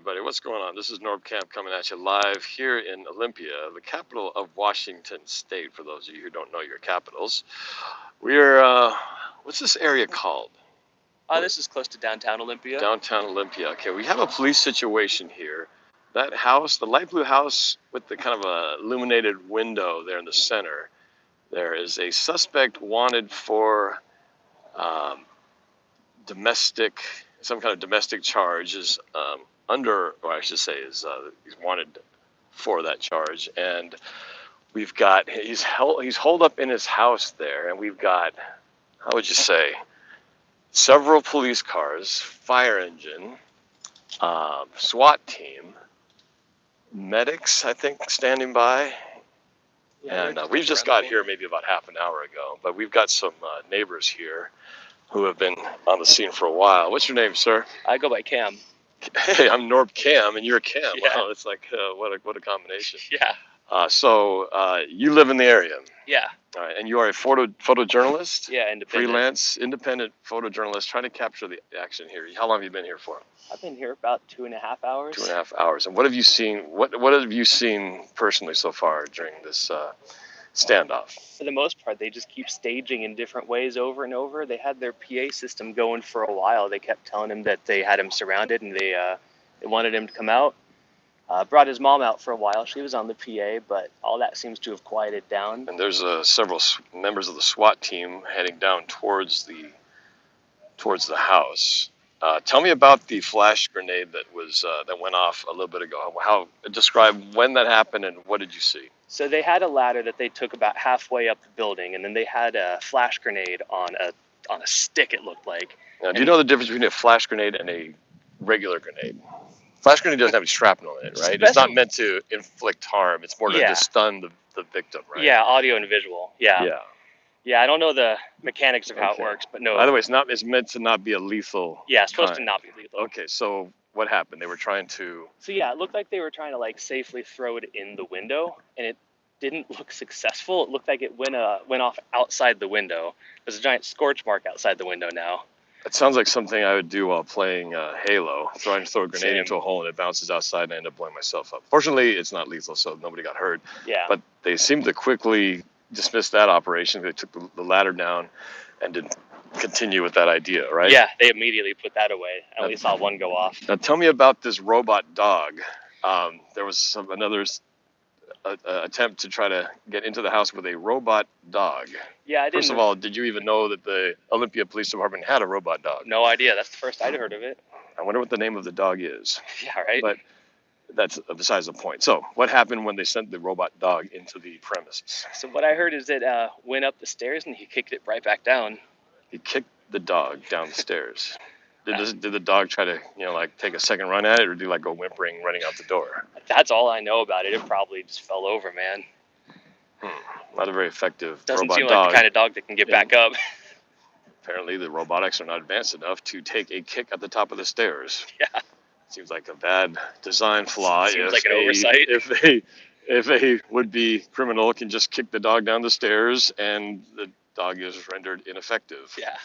everybody. What's going on? This is NorbCam coming at you live here in Olympia, the capital of Washington State, for those of you who don't know your capitals. We're, what's this area called? This is close to downtown Olympia. Downtown Olympia. Okay, we have a police situation here. That house, the light blue house with the kind of a illuminated window there in the center, there is a suspect wanted for some kind of domestic charge is or I should say, he's wanted for that charge. And we've got, he's holed up in his house there, and we've got, how would you say, several police cars, fire engine, SWAT team, medics, I think, standing by. Yeah, and we've just got here maybe about half an hour ago, but we've got some neighbors here who have been on the scene for a while. What's your name, sir? I go by Cam. Hey, I'm Norb-Cam, and you're Cam. Yeah. Wow, it's like, what a combination. Yeah. So you live in the area? Yeah. All right, and you are a photojournalist? Yeah, independent. Freelance, independent photojournalist, trying to capture the action here. How long have you been here for? I've been here about 2.5 hours. 2.5 hours. And what have you seen? What have you seen personally so far during this standoff? For the most part, they just keep staging in different ways over and over. They had their PA system going for a while. They kept telling him that they had him surrounded and they wanted him to come out. Brought his mom out for a while. She was on the PA, but all that seems to have quieted down. And there's several members of the SWAT team heading down towards the house. Tell me about the flash grenade that went off a little bit ago. Describe when that happened and what did you see? So they had a ladder that they took about halfway up the building, and then they had a flash grenade on a stick, it looked like. Now, do you know the difference between a flash grenade and a regular grenade? Flash grenade doesn't have any shrapnel in it, right? It's not meant to inflict harm. It's more to just stun the victim, right? Yeah, audio and visual. Yeah. Yeah. Yeah, I don't know the mechanics of how it works, but no. By the way, it's meant to not be a lethal. Yeah, it's supposed to not be lethal. Okay, so what happened? They were trying to. So yeah, it looked like they were trying to safely throw it in the window, and it didn't look successful. It looked like it went off outside the window. There's a giant scorch mark outside the window now. It sounds like something I would do while playing Halo, throw a grenade Same. into a hole and it bounces outside and I end up blowing myself up. Fortunately, it's not lethal, so nobody got hurt. Yeah. But they seemed to quickly dismiss that operation. They took the ladder down and didn't continue with that idea, right? Yeah, they immediately put that away. I only saw one go off. Now tell me about this robot dog. There was another attempt to try to get into the house with a robot dog. Yeah, I didn't. First of all, did you even know that the Olympia Police Department had a robot dog? No idea. That's the first I'd heard of it. I wonder what the name of the dog is. Yeah, right. But that's besides the point. So what happened when they sent the robot dog into the premises? So what I heard is it went up the stairs and he kicked it right back down. He kicked the dog down the stairs. Did the dog try to, take a second run at it, or do you go whimpering, running out the door? That's all I know about it. It probably just fell over, man. Not a very effective Doesn't robot seem dog. like the kind of dog that can get back up. Apparently, the robotics are not advanced enough to take a kick at the top of the stairs. Yeah. Seems like a bad design flaw. Seems like an oversight. If a would-be criminal can just kick the dog down the stairs and the dog is rendered ineffective. Yeah.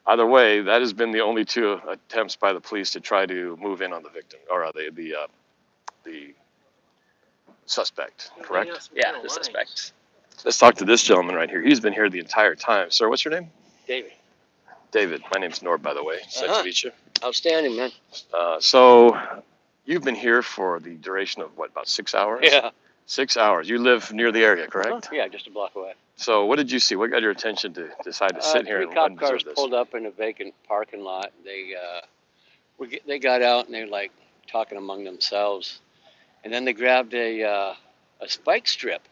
Either way, that has been the only two attempts by the police to try to move in on the victim, or the suspect, correct? Yeah, the suspect. Let's talk to this gentleman right here. He's been here the entire time. Sir, what's your name? David. David. My name's Norb, by the way. Nice to meet you. Outstanding, man. So you've been here for the duration of, about 6 hours? Yeah. 6 hours. You live near the area, correct? Yeah, just a block away. So what did you see? What got your attention to decide to sit here and Three cop observe cars this? pulled up in a vacant parking lot. They got out and they were talking among themselves, and then they grabbed a spike strip,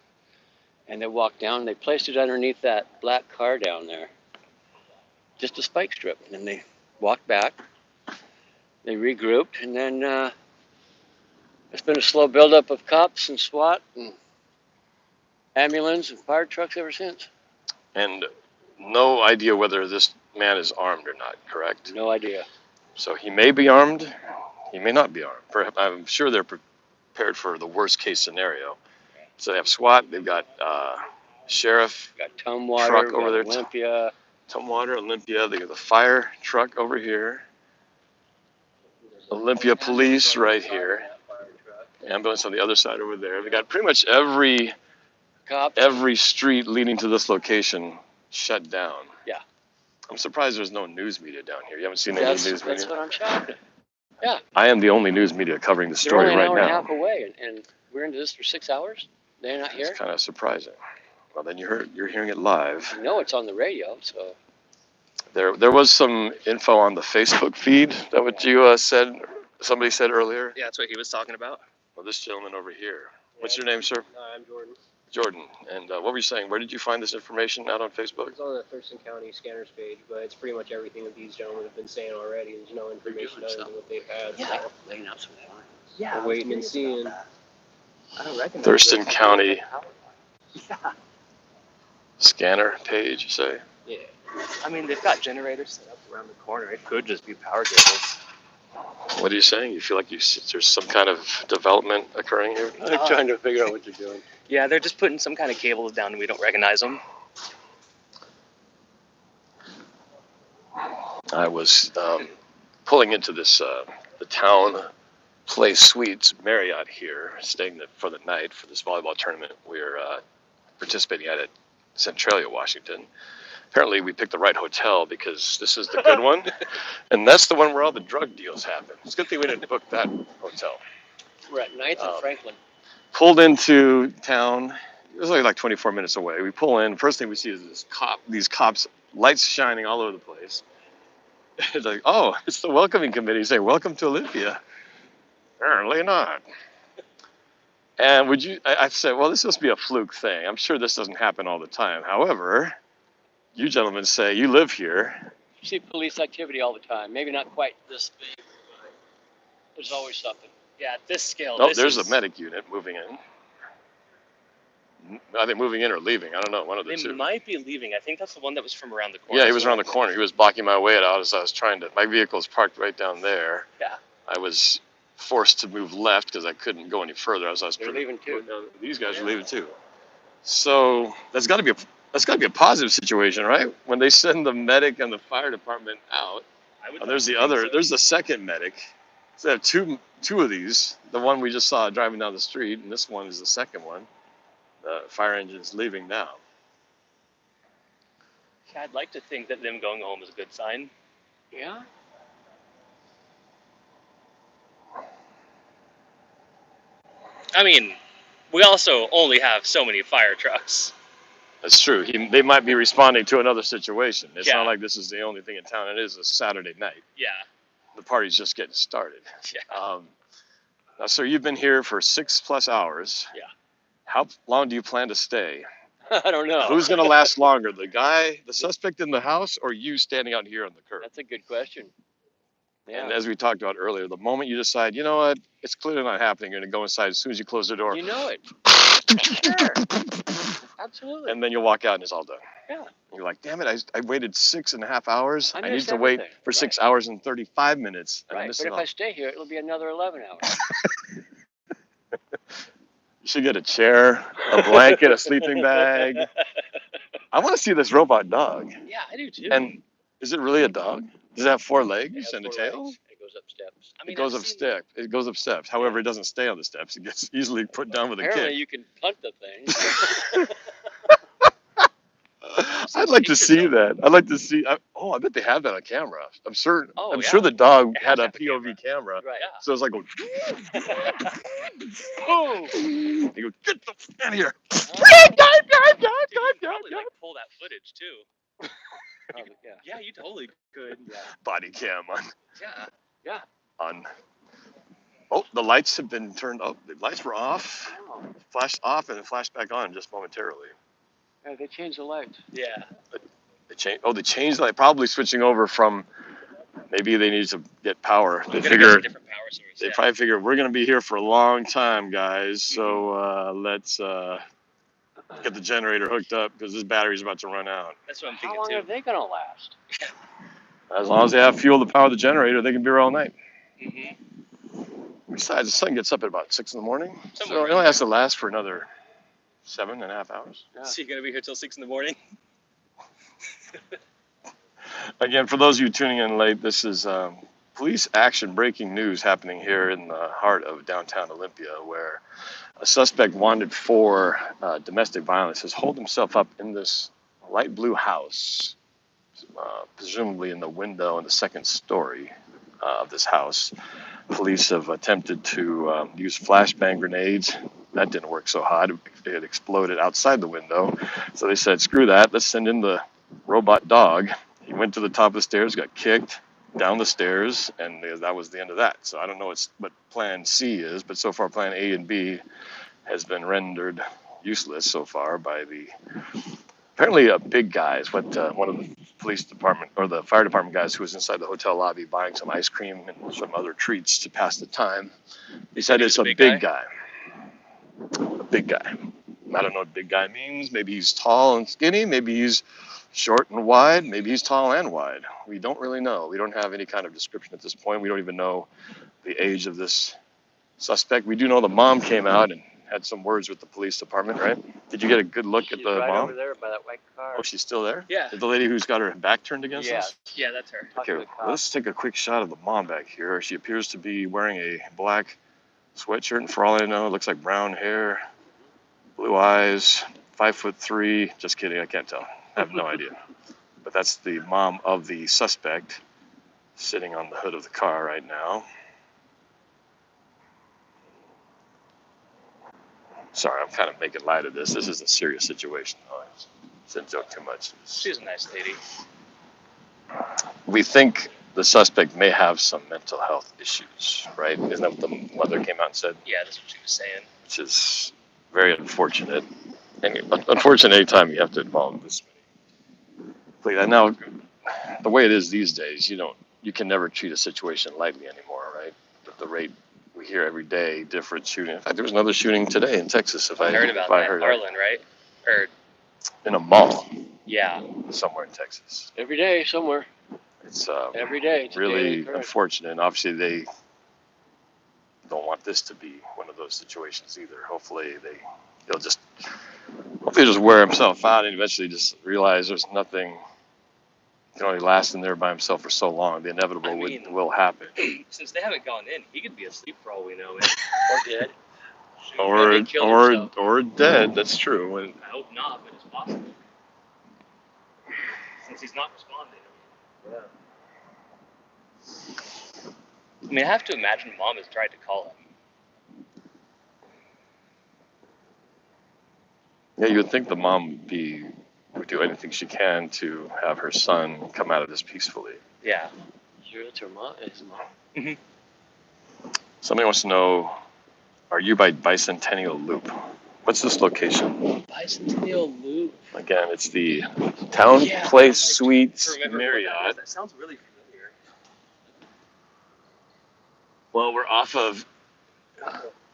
and they walked down. And they placed it underneath that black car down there. Just a spike strip, and then they walked back. They regrouped, and then it's been a slow buildup of cops and SWAT and ambulance and fire trucks ever since. And no idea whether this man is armed or not, correct? No idea. So he may be armed, he may not be armed. I'm sure they're prepared for the worst case scenario. So they have SWAT, they've got sheriff, Got Tumwater, truck over there. Olympia. Tumwater, Olympia, they got the fire truck over here. Olympia police right here. Ambulance on the other side over there. We got pretty much every street leading to this location shut down. Yeah. I'm surprised there's no news media down here. You haven't seen any news media? That's what I'm shocked at. Yeah. I am the only news media covering the story They're only right an hour now. and a half away, and we're into this for 6 hours. They're not here. It's kind of surprising. Well, then you're hearing it live. You know it's on the radio, so. There was some info on the Facebook feed. That what you said? Somebody said earlier. Yeah, that's what he was talking about. Well, this gentleman over here. What's your name, sir? I'm Jordan. Jordan. And what were you saying? Where did you find this information out on Facebook? It's on the Thurston County scanners page, but it's pretty much everything that these gentlemen have been saying already. There's no information other than what they've had. Yeah. Laying out some lines. Yeah, we're waiting and seeing. I don't recognize Thurston this. County Yeah. scanner page, you say? Yeah. I mean, they've got generators set up around the corner. It could just be power cables. What are you saying? You feel like there's some kind of development occurring here? I'm trying to figure out what you're doing. Yeah, they're just putting some kind of cables down and we don't recognize them. I was pulling into this the town place suites Marriott here, staying for the night for this volleyball tournament we're participating at Centralia, Washington. Apparently we picked the right hotel because this is the good one, and that's the one where all the drug deals happen. It's a good thing we didn't book that hotel. We're at 9th and Franklin. Pulled into town. It was only like 24 minutes away. We pull in. First thing we see is these cops, lights shining all over the place. It's like, oh, it's the welcoming committee saying, welcome to Olympia. Apparently not. And I said, well, this must be a fluke thing. I'm sure this doesn't happen all the time. However, you gentlemen say you live here. You see police activity all the time. Maybe not quite this big, but there's always something. Yeah, at this scale. Oh, there's a medic unit moving in. Are they moving in or leaving? I don't know. One of the They two. might be leaving. I think that's the one that was from around the corner. Yeah, he was around the corner. He was blocking my way out as I was trying to. My vehicle's parked right down there. Yeah. I was forced to move left because I couldn't go any further. They're leaving too. These guys are leaving too. So that's got to be a positive situation, right? When they send the medic and the fire department out. There's the second medic. So they have two of these. The one we just saw driving down the street, and this one is the second one. The fire engine's leaving now. Yeah, I'd like to think that them going home is a good sign. Yeah? I mean, we also only have so many fire trucks. That's true. They might be responding to another situation. It's Yeah. not like this is the only thing in town. It is a Saturday night. Yeah. The party's just getting started. Yeah. Now, sir, you've been here for 6+ hours. Yeah. How long do you plan to stay? I don't know. Who's going to last longer, the suspect in the house, or you standing out here on the curb? That's a good question. Yeah. And as we talked about earlier, the moment you decide, you know what, it's clearly not happening, you're going to go inside as soon as you close the door. You know it. Sure. Absolutely. And then you'll walk out and it's all done. Yeah. And you're like, damn it, I waited 6.5 hours. I need missed to wait everything. for 6 hours and 35 minutes. And I'm Right. But missing if all. I stay here, it'll be another 11 hours. You should get a chair, a blanket, a sleeping bag. I want to see this robot dog. Yeah, I do too. And is it really a dog? Does it have 4 legs and a tail? It goes up steps. I mean, It goes I've up seen- steps. It goes up steps. However, it doesn't stay on the steps. It gets easily put down with a Apparently, kick. you can punt the thing. I'd like to see that. I'd like to see. I bet they have that on camera. I'm certain. Oh, I'm yeah. sure the dog It had has a to have a POV camera. Right. Yeah. So it's like, Oh! you go, get the f out of here. Dude, you probably like pull that footage too. Yeah. Yeah, you totally could. Body cam on. Yeah. On. Oh, the lights have been turned up. The lights were off. Oh. Flashed off and then flashed back on just momentarily. Yeah, they changed the lights. Yeah. They changed. Oh, they changed the light. Probably switching over from. Maybe they need to get power. They We're gonna get figure. a different power source. They Yeah. probably figure we're gonna be here for a long time, guys. So let's get the generator hooked up because this battery's about to run out. That's what I'm How thinking long too. are they going to last? As long as they have fuel to power the generator, they can be here all night. Mm-hmm. Besides, the sun gets up at about 6 in the morning, so Somewhere it only has to last for another 7.5 hours. Yeah. So you're gonna be here till 6 in the morning? Again, for those of you tuning in late, this is police action breaking news happening here in the heart of downtown Olympia, where a suspect wanted for domestic violence has holed himself up in this light blue house, presumably in the window in the second story of this house. Police have attempted to use flashbang grenades. That didn't work so hot. It exploded outside the window. So they said, screw that, let's send in the robot dog. He went to the top of the stairs, got kicked down the stairs, and that was the end of that. So I don't know what plan C is, but so far plan A and B has been rendered useless so far by apparently a big guy is what one of the police department or the fire department guys who was inside the hotel lobby buying some ice cream and some other treats to pass the time. He said it's a big guy. A big guy. I don't know what big guy means. Maybe he's tall and skinny. Maybe he's short and wide. Maybe he's tall and wide. We don't really know. We don't have any kind of description at this point. We don't even know the age of this suspect. We do know the mom came out and had some words with the police department, right? Did you get a good look at the right mom? Over there by that white car. Oh, she's still there? Yeah. The lady who's got her back turned against us? Yeah, that's her. Okay, let's take a quick shot of the mom back here. She appears to be wearing a black sweatshirt, and for all I know, it looks like brown hair, blue eyes, 5'3". Just kidding, I can't tell. I have no idea. But that's the mom of the suspect sitting on the hood of the car right now. Sorry, I'm kind of making light of this. This is a serious situation. I shouldn't joke too much. She's a nice lady. We think the suspect may have some mental health issues, right? Isn't that what the mother came out and said? Yeah, that's what she was saying. Which is very unfortunate. And unfortunate anytime you have to involve this many. And now, the way it is these days, you can never treat a situation lightly anymore, right? At the rate we hear every day, different shooting. In fact, there was another shooting today in Texas. I heard about that. Arlen, right? Or in a mall. Yeah. Somewhere in Texas. Every day, somewhere. It's every day. It's really unfortunate. And obviously, they don't want this to be one of those situations either. Hopefully, he'll just wear himself out and eventually just realize there's nothing. He can only last in there by himself for so long. The inevitable will happen. Since they haven't gone in, he could be asleep for all we know, man. Or dead. Or dead. That's true. I hope not, but it's possible. Since he's not responding. Yeah. I mean, I have to imagine mom has tried to call him. Yeah, you would think the mom would do anything she can to have her son come out of this peacefully. Yeah. Sure, it's her mom. His mom. Mm-hmm. Somebody wants to know, are you by Bicentennial Loop? What's this location? Bicentennial Loop. Again, it's the Town Place Suites Marriott. That sounds really familiar. Well, we're off of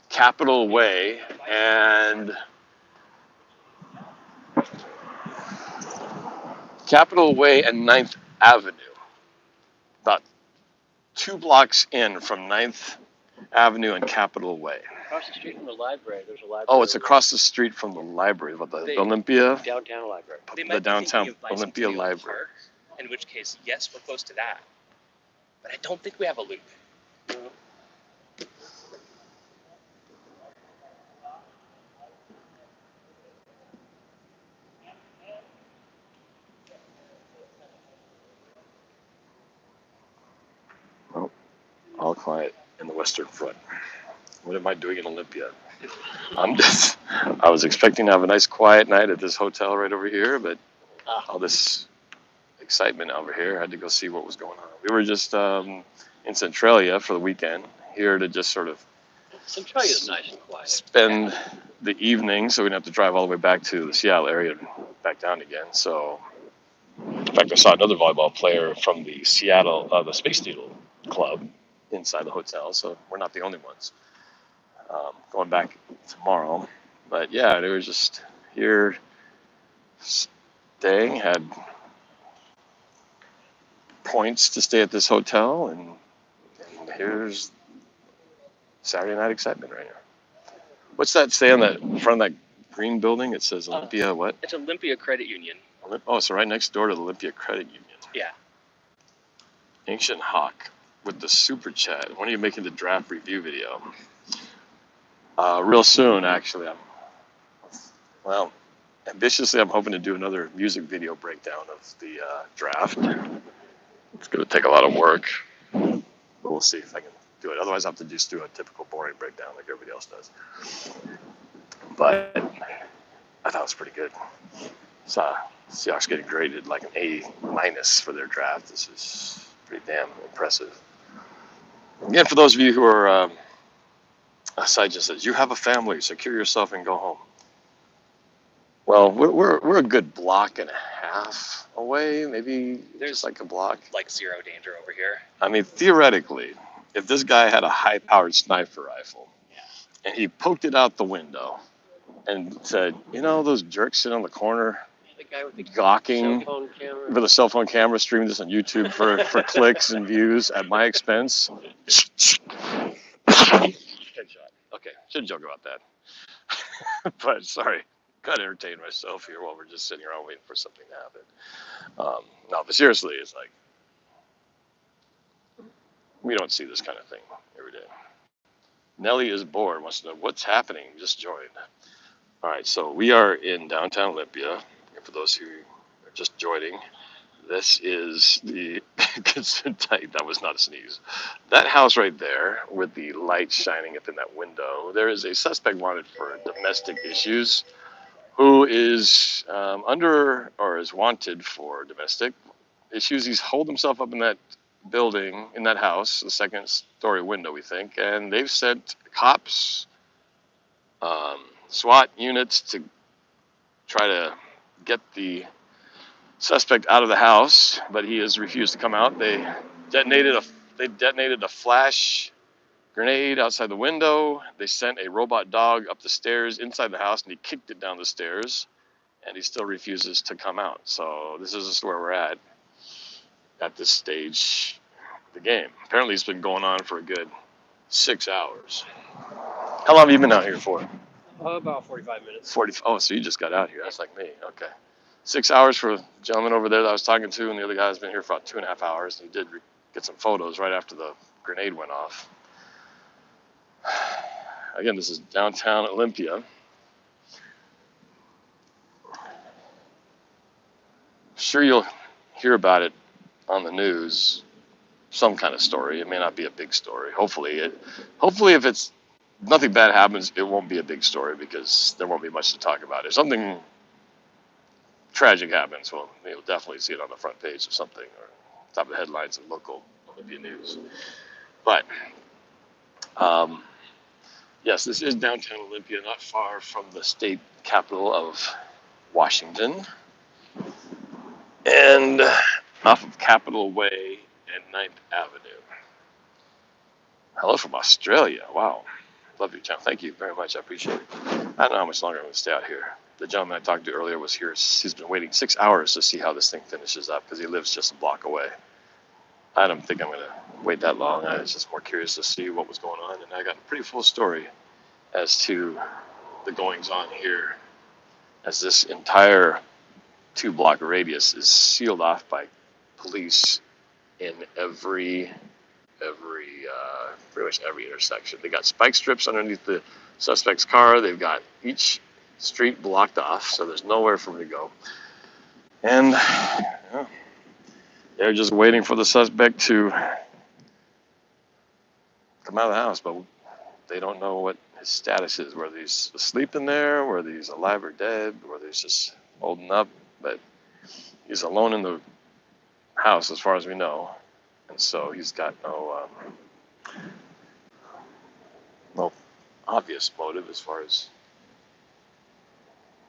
Capitol Way and Capitol Way and 9th Avenue. About 2 blocks in from 9th Avenue and Capitol Way. Across the street from the library, there's a library. Oh, it's across the street from the library, about the Olympia. Downtown library. The downtown Olympia library. Park, in which case, yes, we're close to that. But I don't think we have a loop. Oh, all quiet in the Western Front. What am I doing in Olympia? I was expecting to have a nice quiet night at this hotel right over here, but all this excitement over here, I had to go see what was going on. We were just in Centralia for the weekend, here to just sort of Centralia's nice and quiet. Spend the evening, so we didn't have to drive all the way back to the Seattle area and back down again. So, in fact, I saw another volleyball player from the Seattle, the Space Needle Club inside the hotel, so we're not the only ones. Going back tomorrow. But yeah, they were just here staying, had points to stay at this hotel, and here's Saturday night excitement right now. What's that say on that in front of that green building? It says Olympia what? It's Olympia Credit Union. Oh, so right next door to the Olympia Credit Union. Yeah. Ancient Hawk with the super chat. When are you making the draft review video? Real soon, actually. Well, ambitiously, I'm hoping to do another music video breakdown of the draft. It's going to take a lot of work, but we'll see if I can do it. Otherwise, I'll have to just do a typical boring breakdown like everybody else does. But I thought it was pretty good. So Seahawks getting graded like an A- for their draft. This is pretty damn impressive. Again, for those of you who are, Aside just says, you have a family, secure yourself and go home. Well, we're a good block and a half away, maybe just like a block. Like zero danger over here. I mean, theoretically, if this guy had a high-powered sniper rifle and he poked it out the window and said, you know, those jerks sit on the corner The guy with the gawking cell phone camera. with a cell phone camera, streaming this on YouTube for clicks and views at my expense. Headshot. Okay, shouldn't joke about that. But sorry, gotta entertain myself here while we're just sitting around waiting for something to happen. No, but seriously, it's like we don't see this kind of thing every day. Nelly is bored, wants to know what's happening. Just joined. All right, so we are in downtown Olympia. And for those who are just joining, this is the that was not a sneeze. That house right there with the light shining up in that window, there is a suspect wanted for domestic issues who is under or is wanted for domestic issues. He's holed himself up in that building, in that house, the second story window, we think, and they've sent cops, SWAT units to try to get the suspect out of the house, but he has refused to come out. They detonated a flash grenade outside the window. They sent a robot dog up the stairs inside the house, and he kicked it down the stairs, and he still refuses to come out. So this is just where we're at this stage of the game. Apparently it's been going on for a good 6 hours. How long have you been out here for? About 45 minutes. 40. Oh, so you just got out here. That's like me. Okay. 6 hours for a gentleman over there that I was talking to, and the other guy's been here for about 2.5 hours. He did get some photos right after the grenade went off. Again, this is downtown Olympia. Sure, you'll hear about it on the news, some kind of story. It may not be a big story. Hopefully, if it's nothing bad happens, it won't be a big story because there won't be much to talk about. If something tragic happens, well, you'll definitely see it on the front page of something or top of the headlines of local Olympia news. But yes, this is downtown Olympia, not far from the state capital of Washington, and off of Capitol Way and 9th Avenue. Hello from Australia. Wow. Love your channel. Thank you very much. I appreciate it. I don't know how much longer I'm going to stay out here. The gentleman I talked to earlier was here. He's been waiting 6 hours to see how this thing finishes up because he lives just a block away. I don't think I'm going to wait that long. I was just more curious to see what was going on, and I got a pretty full story as to the goings on here, as this entire 2-block radius is sealed off by police in pretty much every intersection. They got spike strips underneath the suspect's car. They've got each street blocked off, so there's nowhere for him to go. And they're just waiting for the suspect to come out of the house, but they don't know what his status is, whether he's asleep in there, whether he's alive or dead, whether he's just holding up. But he's alone in the house as far as we know, and so he's got no obvious motive as far as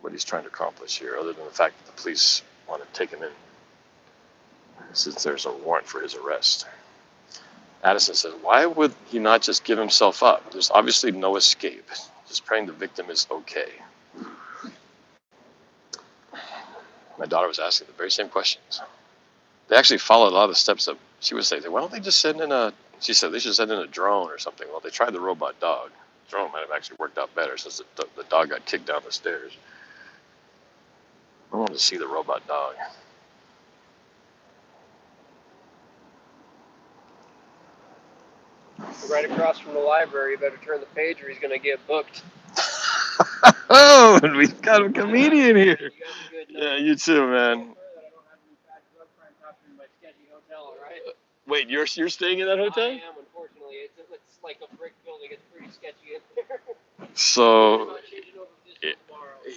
what he's trying to accomplish here, other than the fact that the police want to take him in since there's a warrant for his arrest. Addison says, why would he not just give himself up? There's obviously no escape. Just praying the victim is okay. My daughter was asking the very same questions. They actually followed a lot of the steps that she would say. Why don't they just send in she said they should send in a drone or something. Well, they tried the robot dog. The drone might have actually worked out better since the dog got kicked down the stairs. I want to see the robot dog. Right across from the library. You better turn the page or he's going to get booked. Oh, and we've got a comedian here. You have a good night. Yeah, you too, man. Wait, you're staying in that hotel? I am, unfortunately. It's like a brick building. It's pretty sketchy in there. So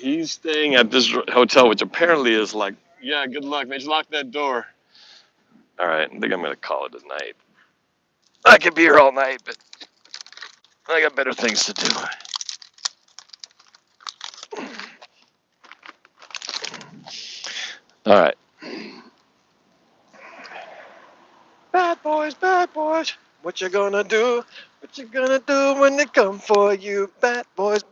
he's staying at this hotel, which apparently is like, yeah, good luck, man. Just lock that door. All right, I think I'm gonna call it a night. I could be here all night, but I got better things to do. All right. Bad boys, what you gonna do? What you gonna do when they come for you? Bad boys,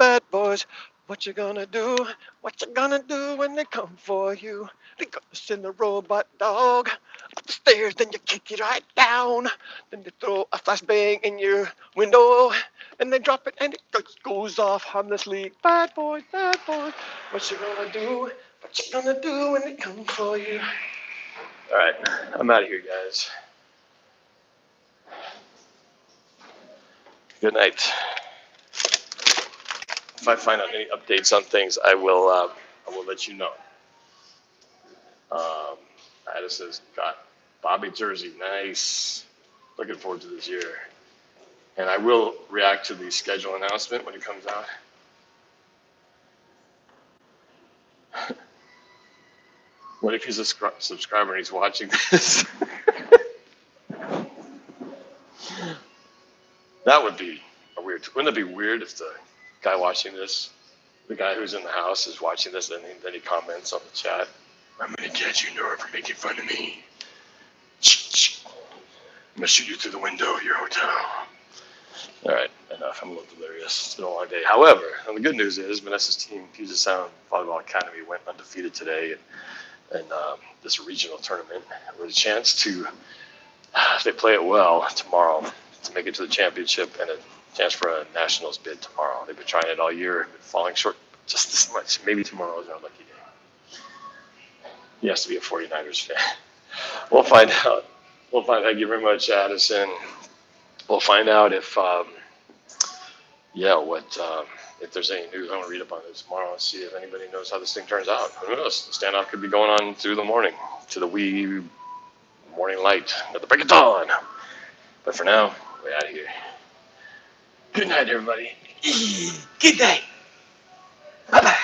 what you gonna do? What you gonna do when they come for you? They gonna send a robot dog up the stairs, then you kick it right down. Then they throw a flashbang in your window, and they drop it, and it goes off harmlessly. Bad boys, what you gonna do? What you gonna do when they come for you? All right, I'm out of here, guys. Good night. If I find out any updates on things, I will let you know. Addison's got Bobby jersey, nice. Looking forward to this year. And I will react to the schedule announcement when it comes out. What if he's a subscriber and he's watching this? That would be a weird. Wouldn't it be weird if the guy watching this, the guy who's in the house, is watching this, and then he comments on the chat, "I'm gonna catch you, Norb, for making fun of me. I'm gonna shoot you through the window of your hotel." All right, enough. I'm a little delirious. It's been a long day. However, the good news is Vanessa's team, Puget Sound Volleyball Academy, went undefeated today in this regional tournament with a chance to, if they play it well tomorrow, to make it to the championship and a chance for a nationals bid tomorrow. They've been trying it all year, been falling short just this much. Maybe tomorrow is our lucky day. He has to be a 49ers fan. We'll find out. We'll find out. Thank you very much, Addison. We'll find out if, if there's any news. I want to read up on it tomorrow and see if anybody knows how this thing turns out. Who knows? The standoff could be going on through the morning, to the wee morning light at the break of dawn. But for now, we're out of here. Good night, everybody. Good night. Bye-bye.